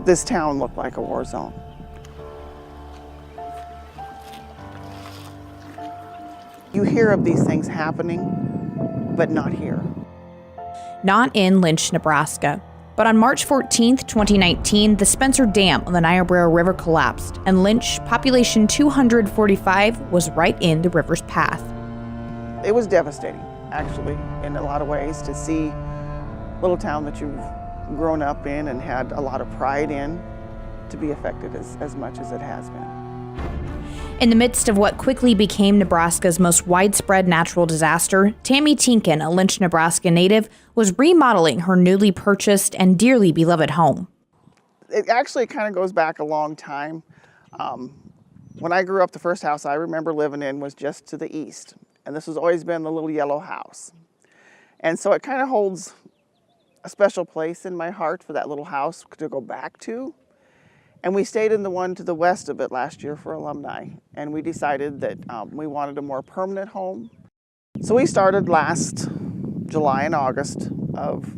This town looked like a war zone. You hear of these things happening, but not here. Not in Lynch, Nebraska. But on March 14, 2019, the Spencer Dam on the Niobrara River collapsed, and Lynch, population 245, was right in the river's path. It was devastating, actually, in a lot of ways, to see a little town that you've grown up in and had a lot of pride in to be affected as much as it has been. In the midst of what quickly became Nebraska's most widespread natural disaster, Tammy Tinkin, a Lynch, Nebraska native, was remodeling her newly purchased and dearly beloved home. It actually kind of goes back a long time. When I grew up, the first house I remember living in was just to the east, and this has always been the little yellow house. And so it kind of holds a special place in my heart for that little house to go back to. And we stayed in the one to the west of it last year for alumni, and we decided that we wanted a more permanent home. So we started last July and August of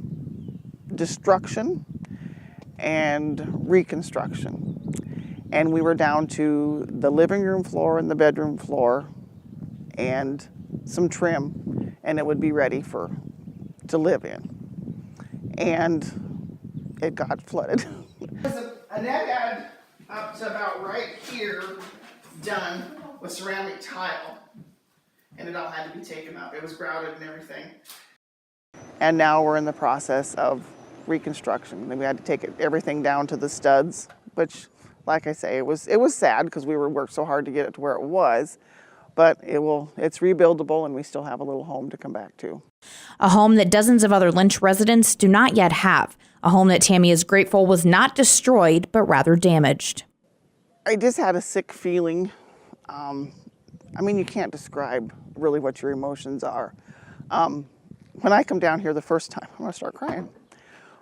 destruction and reconstruction. And we were down to the living room floor and the bedroom floor and some trim, and it would be ready to live in. And it got flooded. Annette had up to about right here done with ceramic tile, and it all had to be taken up. It was grouted and everything. And now we're in the process of reconstruction. We had to take everything down to the studs, which, like I say, it was sad because we worked so hard to get it to where it was, but it's rebuildable, and we still have a little home to come back to. A home that dozens of other Lynch residents do not yet have. A home that Tammy is grateful was not destroyed, but rather damaged. I just had a sick feeling. You can't describe really what your emotions are. When I come down here the first time, I'm gonna start crying.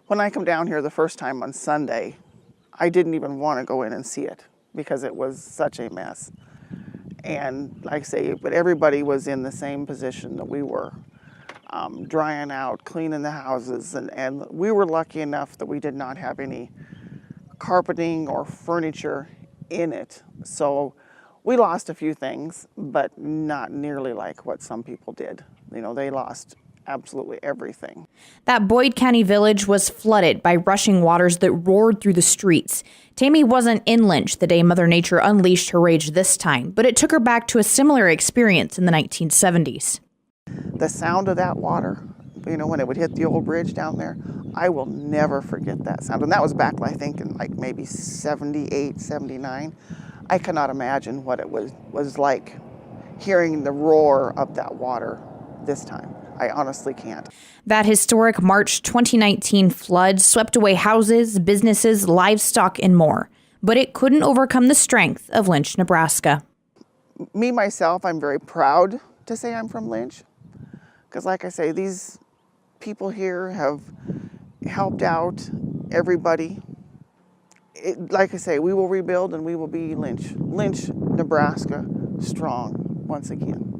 When I come down here the first time on Sunday, I didn't even want to go in and see it because it was such a mess. And like I say, but everybody was in the same position that we were. Drying out, cleaning the houses, and we were lucky enough that we did not have any carpeting or furniture in it. So we lost a few things, but not nearly like what some people did. They lost absolutely everything. That Boyd County village was flooded by rushing waters that roared through the streets. Tammy wasn't in Lynch the day Mother Nature unleashed her rage this time, but it took her back to a similar experience in the 1970s. The sound of that water, when it would hit the old bridge down there, I will never forget that sound. And that was back, I think, in maybe 78, 79. I cannot imagine what it was like hearing the roar of that water this time. I honestly can't. That historic March 2019 flood swept away houses, businesses, livestock, and more. But it couldn't overcome the strength of Lynch, Nebraska. Me, myself, I'm very proud to say I'm from Lynch. Because like I say, these people here have helped out everybody. Like I say, we will rebuild and we will be Lynch, Nebraska, strong once again.